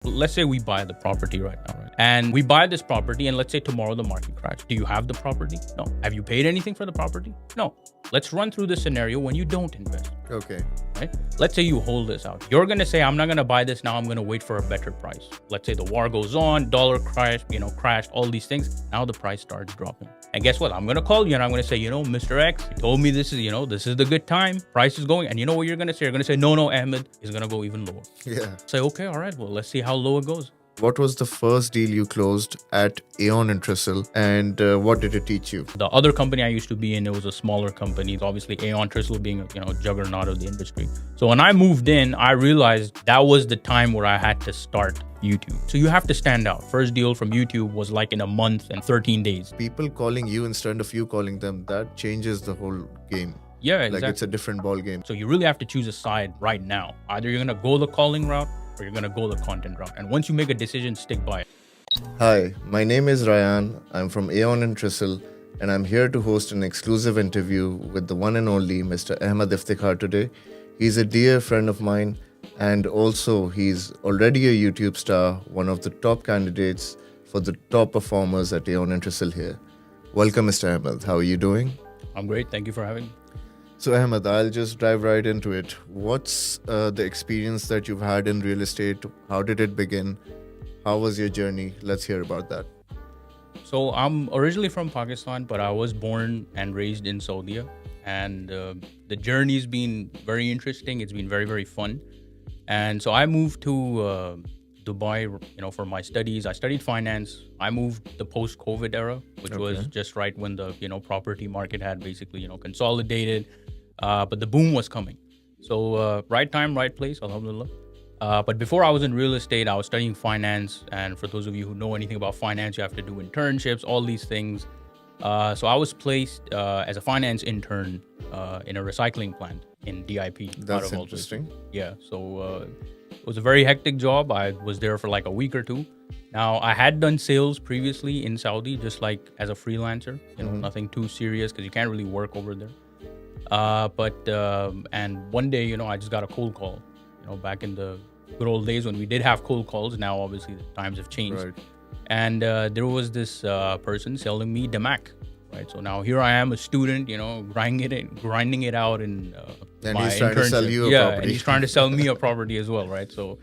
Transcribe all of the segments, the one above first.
Let's say we buy the property right now, right? And we buy this property, and let's say tomorrow the market crash. Do you have the property? No. Have you paid anything for the property? No. Let's run through the scenario when you don't invest. Okay. Right? Let's say you hold this out. You're gonna say, I'm not gonna buy this now. I'm gonna wait for a better price. Let's say the war goes on, dollar crash, crashed, all these things. Now the price starts dropping. And guess what? I'm gonna call you and I'm gonna say, Mr. X, you told me this is the good time. Price is going. And you know what you're gonna say? You're gonna say, no, Ahmed is gonna go even lower. Yeah. Say, okay, all right. Well, let's see how low it goes. What was the first deal you closed at Aeon Trisl, and what did it teach you? The other company I used to be in, it was a smaller company. Obviously, Aeon Trisl being a juggernaut of the industry. So when I moved in, I realized that was the time where I had to start YouTube. So you have to stand out. First deal from YouTube was like in a month and 13 days. People calling you instead of you calling them, that changes the whole game. Yeah, exactly. Like it's a different ball game. So you really have to choose a side right now. Either you're going to go the calling route or you're going to go the content route. And once you make a decision, stick by it. Hi, my name is Ryan. I'm from Aeon Trisl, and I'm here to host an exclusive interview with the one and only Mr. Ahmed today. He's a dear friend of mine, and also he's already a YouTube star, one of the top candidates for the top performers at Aeon Trisl here. Welcome, Mr. Ahmed. How are you doing? I'm great. Thank you for having me. So Ahmed, I'll just dive right into it. What's the experience that you've had in real estate? How did it begin? How was your journey? Let's hear about that. So I'm originally from Pakistan, but I was born and raised in Saudi. And the journey's been very interesting. It's been very, very fun. And so I moved to Dubai, for my studies. I studied finance. I moved the post-COVID era, which was just right when the, property market had basically, consolidated. But the boom was coming. So right time, right place, alhamdulillah. But before I was in real estate, I was studying finance. And for those of you who know anything about finance, you have to do internships, all these things. So I was placed as a finance intern in a recycling plant in DIP. That's interesting. Yeah. So it was a very hectic job. I was there for like a week or two. Now, I had done sales previously in Saudi, just like as a freelancer, nothing too serious because you can't really work over there. And one day, I just got a cold call, back in the good old days when we did have cold calls. Now, obviously, the times have changed. Right. And there was this person selling me DMAC, right? So now here I am, a student, grinding it out in and my he's trying to sell you a property. And he's trying to sell me a property as well, right? So,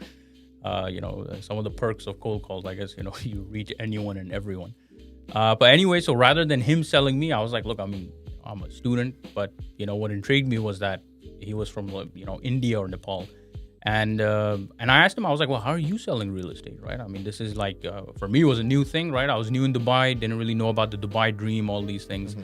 some of the perks of cold calls, I guess, you reach anyone and everyone. But anyway, so rather than him selling me, I was like, look, I'm a student, but what intrigued me was that he was from India or Nepal, and I asked him, I was like, well, how are you selling real estate, right? This is like for me, it was a new thing, right? I was new in Dubai, didn't really know about the Dubai dream, all these things,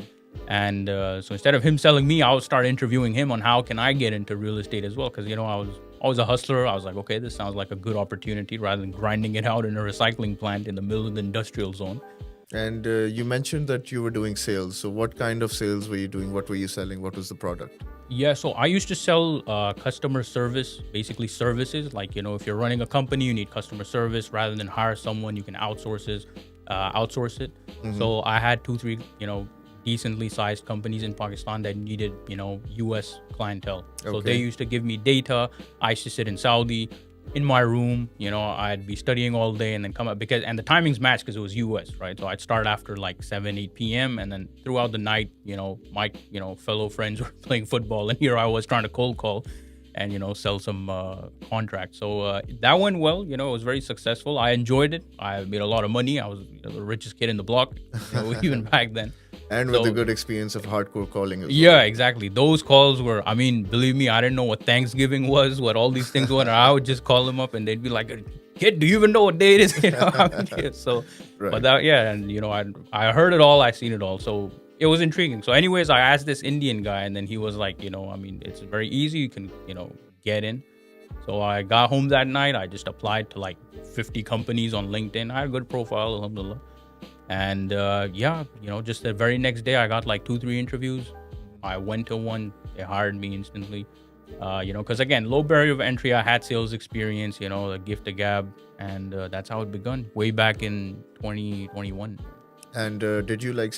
and so instead of him selling me, I would start interviewing him on how can I get into real estate as well, because I was always a hustler. I was like, okay, this sounds like a good opportunity rather than grinding it out in a recycling plant in the middle of the industrial zone. And you mentioned that you were doing sales. So what kind of sales were you doing? What were you selling? What was the product? Yeah, so I used to sell customer service, basically services. Like, if you're running a company, you need customer service. Rather than hire someone, you can outsource it. So I had 2-3, decently sized companies in Pakistan that needed, US clientele. So they used to give me data. I used to sit in Saudi in my room, I'd be studying all day and then come up and the timings matched because it was US, right? So I'd start after like 7-8 p.m. and then throughout the night, my, fellow friends were playing football and here I was trying to cold call and, sell some contracts. So that went well, it was very successful. I enjoyed it. I made a lot of money. I was the richest kid in the block, even back then. And with a good experience of hardcore calling as well. Yeah, exactly. Those calls were, believe me, I didn't know what Thanksgiving was, what all these things were. And I would just call them up and they'd be like, kid, do you even know what day it is? So, right. But that, and, I heard it all, I seen it all. So it was intriguing. So anyways, I asked this Indian guy and then he was like, it's very easy. You can, get in. So I got home that night. I just applied to like 50 companies on LinkedIn. I had a good profile, alhamdulillah. And just the very next day, I got like 2-3 interviews. I went to one. They hired me instantly. Because again, low barrier of entry. I had sales experience, the gift to gab. And that's how it begun way back in 2021. And did you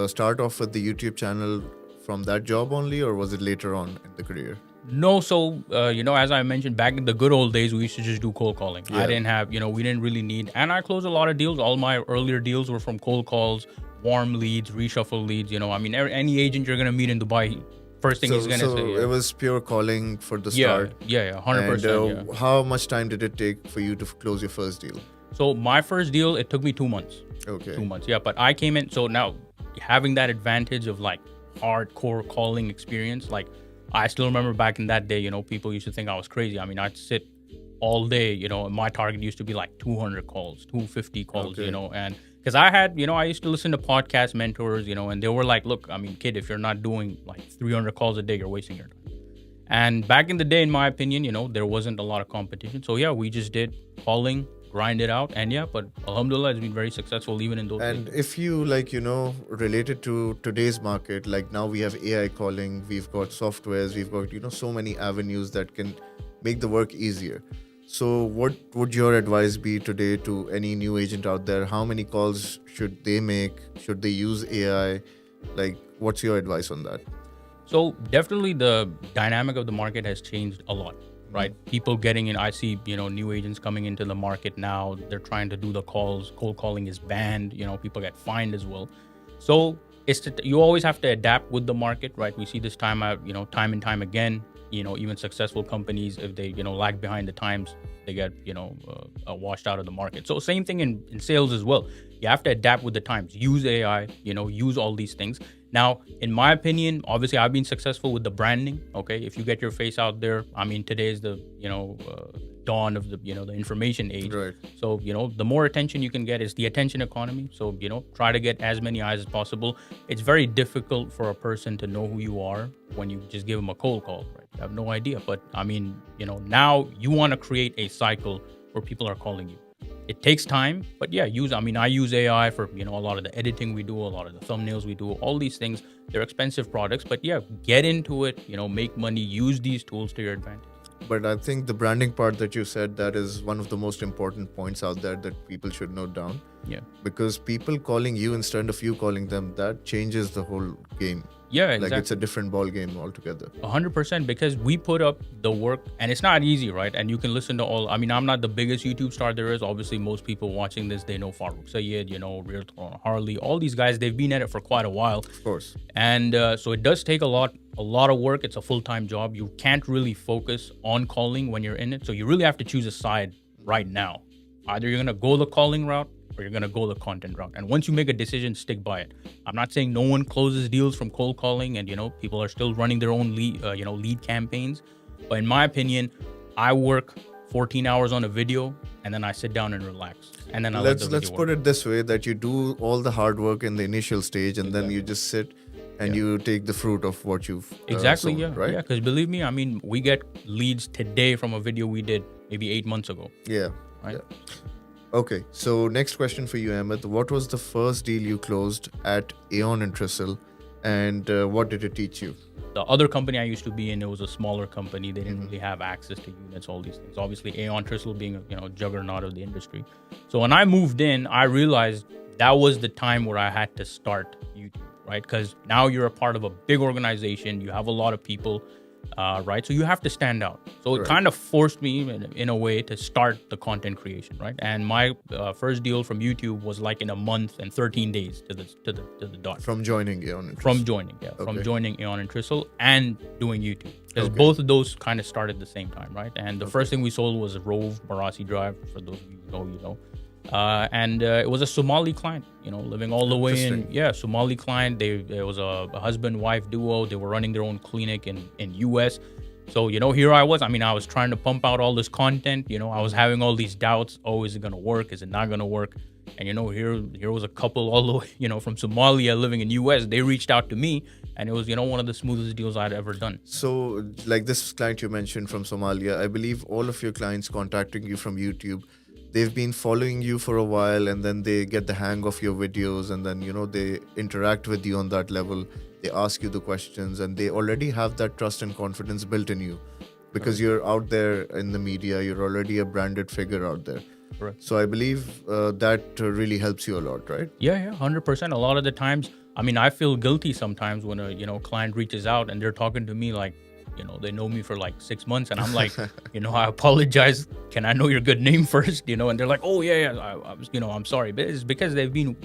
start off with the YouTube channel from that job only, or was it later on in the career? No, so as I mentioned, back in the good old days, we used to just do cold calling. Yeah. I didn't have, we didn't really need, and I closed a lot of deals. All my earlier deals were from cold calls, warm leads, reshuffle leads. Any agent you're gonna meet in Dubai, first thing he's gonna say. It was pure calling for the Yeah, start. yeah, 100%. And how much time did it take for you to close your first deal? So my first deal, it took me 2 months. Okay. 2 months, yeah. But I came in, so now having that advantage of like hardcore calling experience, like I still remember back in that day, people used to think I was crazy. I mean, I'd sit all day, and my target used to be like 200 calls, 250 calls, Okay. and because I had, I used to listen to podcast mentors, and they were like, look, I mean, kid, if you're not doing like 300 calls a day, you're wasting your time. And back in the day, in my opinion, there wasn't a lot of competition. So yeah, we just did calling, grind it out, and but alhamdulillah, it's been very successful even in those And days. if you relate it to today's market, like now we have AI calling, we've got softwares, we've got so many avenues that can make the work easier. So what would your advice be today to any new agent out there? How many calls should they make? Should they use AI? Like, what's your advice on that? So definitely the dynamic of the market has changed a lot, right? People getting in, I see, new agents coming into the market now. They're trying to do the calls. Cold calling is banned. People get fined as well. So you always have to adapt with the market, right? We see this time out, time and time again. Even successful companies, if they lag behind the times, they get washed out of the market. So same thing in sales as well. You have to adapt with the times. Use AI. Use all these things. Now, in my opinion, obviously, I've been successful with the branding. Okay, if you get your face out there, I mean, today is the dawn of the the information age. Right. So the more attention you can get is the attention economy. So try to get as many eyes as possible. It's very difficult for a person to know who you are when you just give them a cold call. Right? You have no idea. But I mean, now you want to create a cycle where people are calling you. It takes time, but yeah, I use AI for, a lot of the editing we do, a lot of the thumbnails we do, all these things. They're expensive products, but yeah, get into it, make money, use these tools to your advantage. But I think the branding part that you said, that is one of the most important points out there that people should note down. Yeah. Because people calling you instead of you calling them, that changes the whole game. Yeah, exactly. Like it's a different ball game altogether. 100%, because we put up the work and it's not easy, right? And you can listen to I'm not the biggest YouTube star there is. Obviously, most people watching this, they know Farouk Sayed, Realtor on Harley, all these guys, they've been at it for quite a while. Of course. And so it does take a lot of work. It's a full-time job. You can't really focus on calling when you're in it. So you really have to choose a side right now. Either you're going to go the calling route or you're going to go the content route. And once you make a decision, stick by it. I'm not saying no one closes deals from cold calling and, people are still running their own lead campaigns. But in my opinion, I work 14 hours on a video and then I sit down and relax. And then let's put it this way, that you do all the hard work in the initial stage and then you just sit and you take the fruit of what you've exactly sown, yeah right? Yeah, because believe me, I mean, we get leads today from a video we did maybe 8 months ago. Yeah. Right? Yeah. Okay, so next question for you, Ahmed. What was the first deal you closed at Aeon Trisl, and what did it teach you? The other company I used to be in, it was a smaller company. They didn't really have access to units, all these things. Obviously, Aeon Trisl being a juggernaut of the industry. So when I moved in, I realized that was the time where I had to start YouTube, right? Because now you're a part of a big organization. You have a lot of people. Right, so you have to stand out. So it kind of forced me in a way to start the content creation, right? And my first deal from YouTube was like in a month and 13 days to the dot. From joining Aeon Trisl. From joining Aeon Trisl and doing YouTube, because both of those kind of started at the same time, right? And the first thing we sold was a Rove Barassi Drive, for those of you who know, you know. And it was a Somali client, living all the way in. Yeah, Somali client. It was a husband-wife duo. They were running their own clinic in US. So, here I was. I mean, I was trying to pump out all this content. I was having all these doubts. Oh, is it going to work? Is it not going to work? And, here was a couple all the way, from Somalia living in US. They reached out to me, and it was, one of the smoothest deals I'd ever done. So, like this client you mentioned from Somalia, I believe all of your clients contacting you from YouTube, they've been following you for a while, and then they get the hang of your videos, and then, they interact with you on that level. They ask you the questions, and they already have that trust and confidence built in you because you're out there in the media. You're already a branded figure out there. Correct. So I believe that really helps you a lot, right? Yeah, 100%. A lot of the times, I mean, I feel guilty sometimes when a client reaches out and they're talking to me like, they know me for like 6 months, and I'm like, I apologize. Can I know your good name first? And they're like, oh yeah, I was, I'm sorry, but it's because they've been,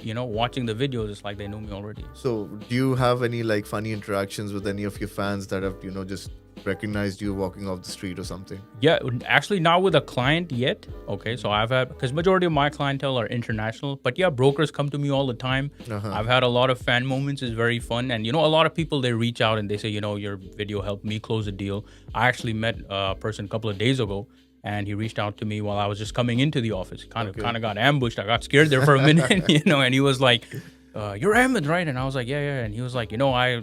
watching the videos. It's like they know me already. So do you have any like funny interactions with any of your fans that have, just recognized you walking off the street or something? Yeah, actually not with a client yet. Okay, so I've had, because majority of my clientele are international, but yeah, brokers come to me all the time. I've had a lot of fan moments. It's very fun. And a lot of people, they reach out and they say, your video helped me close a deal. I actually met a person a couple of days ago, and he reached out to me while I was just coming into the office. Kind of got ambushed. I got scared there for a minute, and he was like, you're Ahmed, right? And I was like, yeah. And he was like, I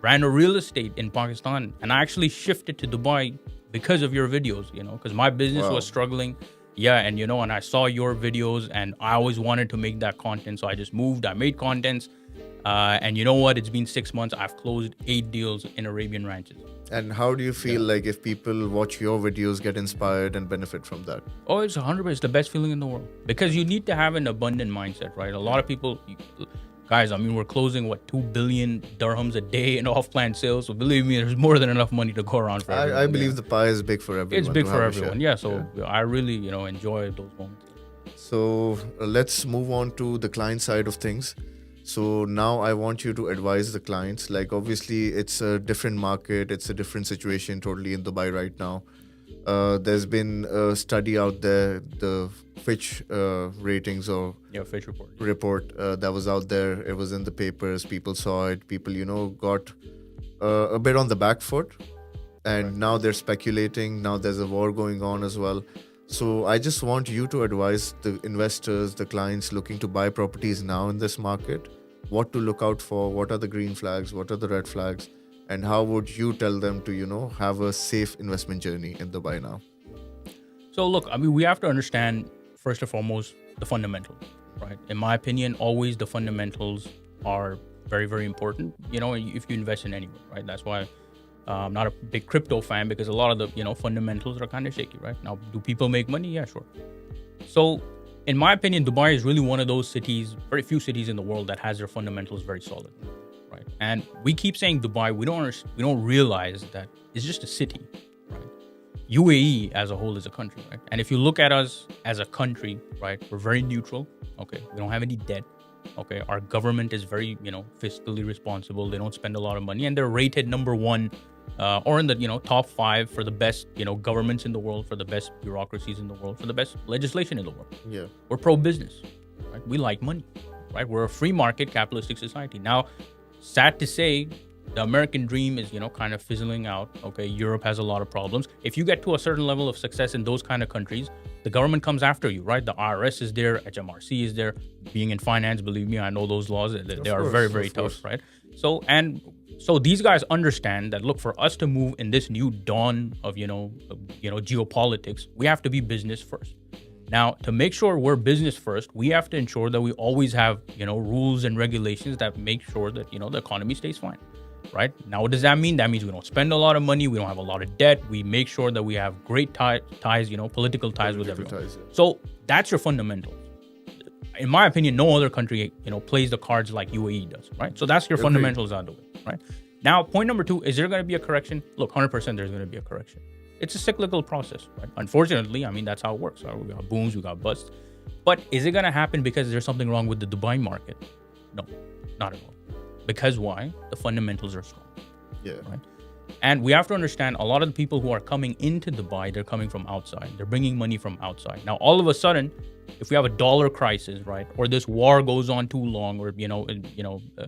ran a real estate in Pakistan, and I actually shifted to Dubai because of your videos, because my business was struggling. Yeah, and and I saw your videos, and I always wanted to make that content, so I just moved. I made contents, and you know what? It's been 6 months. I've closed 8 deals in Arabian ranches. And how do you feel like if people watch your videos, get inspired and benefit from that? Oh, it's 100%. It's the best feeling in the world, because you need to have an abundant mindset, right? A lot of people, guys, we're closing 2 billion dirhams a day in off-plan sales. So believe me, there's more than enough money to go around for everyone. I believe the pie is big for everyone. It's big for everyone. Yeah. So I really, enjoy those moments. So let's move on to the client side of things. So now I want you to advise the clients. Like, obviously, it's a different market. It's a different situation totally in Dubai right now. There's been a study out there, the Fitch ratings or Fitch report that was out there. It was in the papers. People saw it. People, got a bit on the back foot. And now they're speculating. Now there's a war going on as well. So I just want you to advise the investors, the clients looking to buy properties now in this market, what to look out for, what are the green flags, what are the red flags, and how would you tell them to, have a safe investment journey in Dubai now? So look, we have to understand, first and foremost, the fundamentals, right? In my opinion, always the fundamentals are very, very important, if you invest in anywhere, right? That's why I'm not a big crypto fan, because a lot of the, fundamentals are kind of shaky, right? Now, do people make money? Yeah, sure. So in my opinion, Dubai is really one of those cities, very few cities in the world that has their fundamentals very solid, right? And we keep saying Dubai, we don't realize that it's just a city, right? UAE as a whole is a country, right? And if you look at us as a country, right, we're very neutral, okay? We don't have any debt, okay? Our government is very, fiscally responsible. They don't spend a lot of money, and they're rated number 1 or in the, top 5 for the best, governments in the world, for the best bureaucracies in the world, for the best legislation in the world. Yeah. We're pro-business, right? We like money, right? We're a free market capitalistic society. Now, sad to say, the American dream is, kind of fizzling out. Okay, Europe has a lot of problems. If you get to a certain level of success in those kind of countries, the government comes after you, right? The IRS is there, HMRC is there. Being in finance, believe me, I know those laws. They are very, very tough, right? So these guys understand that, look, for us to move in this new dawn of, geopolitics, we have to be business first. Now, to make sure we're business first, we have to ensure that we always have, rules and regulations that make sure that, the economy stays fine, right? Now, what does that mean? That means we don't spend a lot of money. We don't have a lot of debt. We make sure that we have great ties, political ties with everyone. So that's your fundamentals. In my opinion, no other country, plays the cards like UAE does, right? So that's your fundamentals out of the way, right? Now, point number 2, is there going to be a correction? Look, 100% there's going to be a correction. It's a cyclical process, right? Unfortunately, that's how it works. Right? We got booms, we got busts. But is it going to happen because there's something wrong with the Dubai market? No, not at all. Because why? The fundamentals are strong. Yeah. Right? And we have to understand, a lot of the people who are coming into Dubai, they're coming from outside. They're bringing money from outside. Now, all of a sudden, if we have a dollar crisis, right, or this war goes on too long, or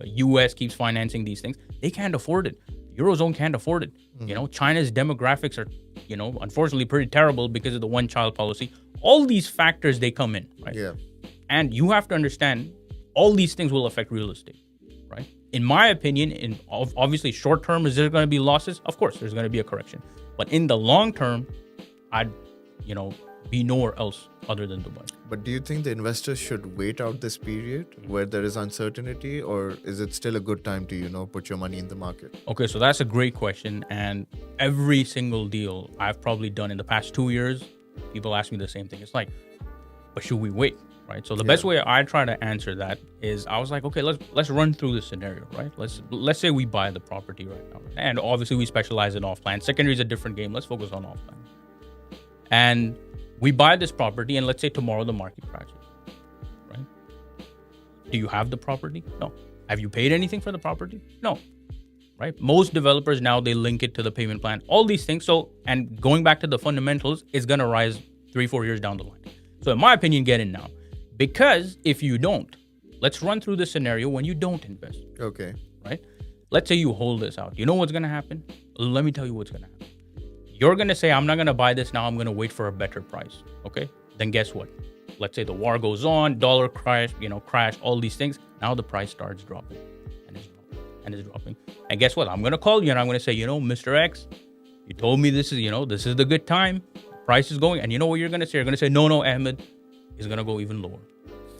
US keeps financing these things, they can't afford it. Eurozone can't afford it. China's demographics are, unfortunately pretty terrible because of the one-child policy. All these factors, they come in, right? Yeah. And you have to understand, all these things will affect real estate, right? In my opinion, obviously short term, is there going to be losses? Of course, there's going to be a correction. But in the long term, I'd, be nowhere else other than Dubai. But do you think the investors should wait out this period where there is uncertainty, or is it still a good time to, put your money in the market? Okay, so that's a great question. And every single deal I've probably done in the past 2 years, people ask me the same thing. It's like, but should we wait? right? So the best way I try to answer that is I was like, okay, let's run through the scenario, right? Let's say we buy the property right now, and obviously we specialize in off plan. Secondary is a different game. Let's focus on off plan. And we buy this property, and let's say tomorrow the market crashes, right? Do you have the property? No. Have you paid anything for the property? No. Right? Most developers now, they link it to the payment plan, all these things. So, and going back to the fundamentals, it's going to rise 3-4 years down the line. So in my opinion, get in now. Because if you don't, let's run through the scenario when you don't invest. Okay. Right? Let's say you hold this out. You know what's going to happen? Let me tell you what's going to happen. You're going to say, I'm not going to buy this now. I'm going to wait for a better price. Okay? Then guess what? Let's say the war goes on, dollar crash, all these things. Now the price starts dropping. And it's dropping. And guess what? I'm going to call you and I'm going to say, Mr. X, you told me this is the good time. Price is going. And you know what you're going to say? You're going to say, no, Ahmed, it's going to go even lower.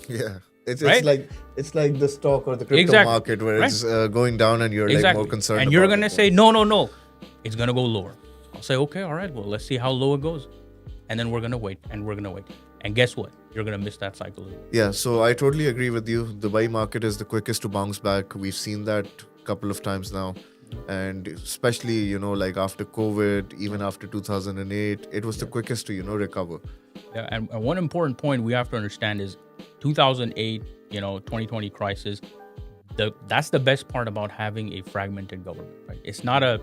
Yeah. It's right? it's like the stock or the crypto market where it's going down and you're like more concerned. And you're going to say, no, it's going to go lower. I'll say, okay, all right, well, let's see how low it goes. And then we're going to wait and we're going to wait. And guess what? You're going to miss that cycle. Yeah, so I totally agree with you. The Dubai market is the quickest to bounce back. We've seen that a couple of times now. And especially, like after COVID, even after 2008, it was the quickest to, recover. Yeah, and one important point we have to understand is 2008, 2020 crisis, that's the best part about having a fragmented government, right? It's not a,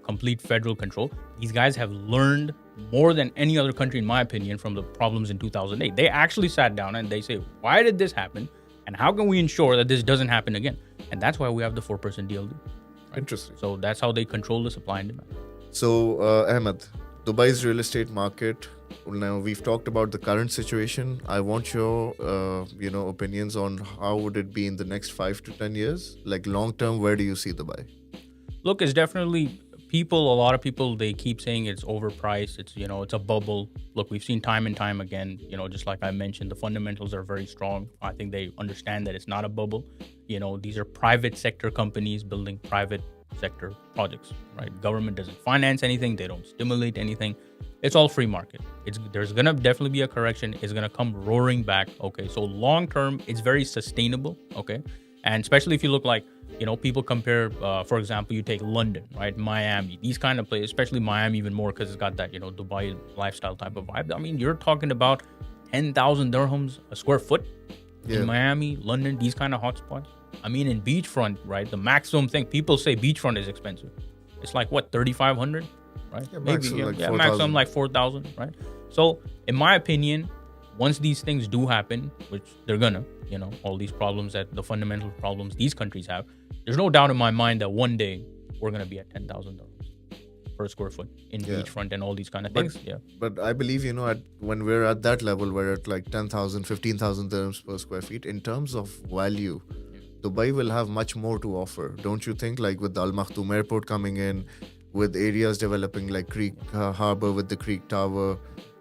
complete federal control. These guys have learned more than any other country, in my opinion, from the problems in 2008. They actually sat down and they say, why did this happen? And how can we ensure that this doesn't happen again? And that's why we have the 4% DLD. Right? Interesting. So that's how they control the supply and demand. So, Ahmed, Dubai's real estate market, now we've talked about the current situation. I want your, opinions on how would it be in the next 5 to 10 years? Like long term, where do you see Dubai? Look, it's definitely a lot of people, they keep saying it's overpriced. It's, it's a bubble. Look, we've seen time and time again, just like I mentioned, the fundamentals are very strong. I think they understand that it's not a bubble. These are private sector companies building private sector projects, right? Government doesn't finance anything. They don't stimulate anything. It's all free market. There's going to definitely be a correction. It's going to come roaring back. Okay. So long term, it's very sustainable. Okay. And especially if you look like, people compare, for example, you take London, right? Miami, these kind of places, especially Miami even more because it's got that, Dubai lifestyle type of vibe. I mean, you're talking about 10,000 dirhams a square foot in Miami, London, these kind of hotspots. I mean, in beachfront, right? The maximum thing, people say beachfront is expensive. It's like what, 3,500, right? Yeah, maybe, maximum like 4,000, right? So in my opinion, once these things do happen, which they're gonna, all these problems the fundamental problems these countries have, there's no doubt in my mind that one day we're gonna be at 10,000 dirhams per square foot in beachfront and all these kind of things. But I believe, when we're at that level, we're at like 10,000, 15,000 dirhams per square feet. In terms of value, Dubai will have much more to offer. Don't you think? Like with the Al Maktoum airport coming in, with areas developing like Creek Harbour with the Creek Tower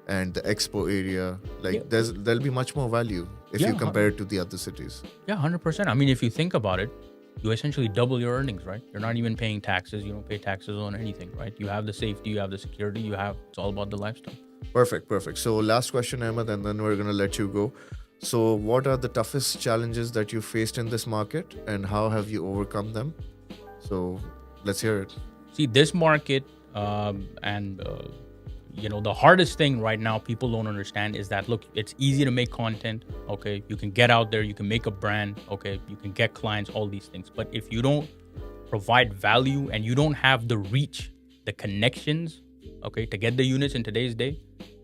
and the Expo area, there'll be much more value if you compare it to the other cities. Yeah, 100%. I mean, if you think about it, you essentially double your earnings, right? You're not even paying taxes. You don't pay taxes on anything, right? You have the safety, you have the security, it's all about the lifestyle. Perfect. So last question, Ahmed, and then we're going to let you go. So what are the toughest challenges that you faced in this market and how have you overcome them? So let's hear it. See, this market the hardest thing right now people don't understand is that, look, it's easy to make content. Okay. You can get out there. You can make a brand. Okay. You can get clients, all these things. But if you don't provide value and you don't have the reach, the connections, okay, to get the units in today's day,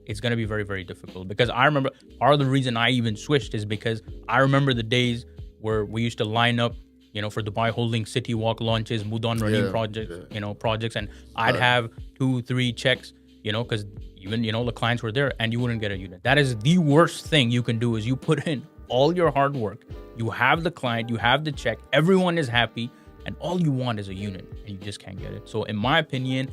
it's going to be very, very difficult. Because I remember part of the reason I even switched is because I remember the days where we used to line up, for Dubai Holding City Walk launches, Mudan Running projects, and I'd have 2-3 checks, because even, the clients were there and you wouldn't get a unit. That is the worst thing you can do is you put in all your hard work. You have the client, you have the check, everyone is happy, and all you want is a unit and you just can't get it. So in my opinion,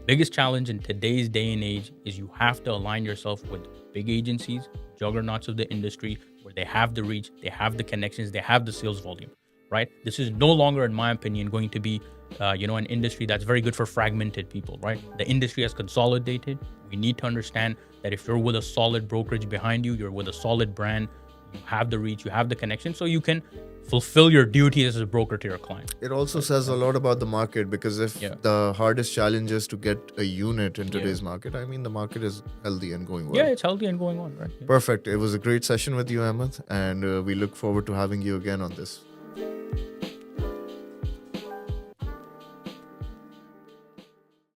biggest challenge in today's day and age is you have to align yourself with big agencies, juggernauts of the industry, where they have the reach, they have the connections, they have the sales volume, right? This is no longer, in my opinion, going to be, an industry that's very good for fragmented people, right? The industry has consolidated. We need to understand that if you're with a solid brokerage behind you, you're with a solid brand, you have the reach, you have the connection, so you can fulfill your duty as a broker to your client. It also says a lot about the market, because if the hardest challenge is to get a unit in today's market, I mean, the market is healthy and going well. Yeah, it's healthy and going on, right? Yeah. Perfect. It was a great session with you, Ahmed, and we look forward to having you again on this.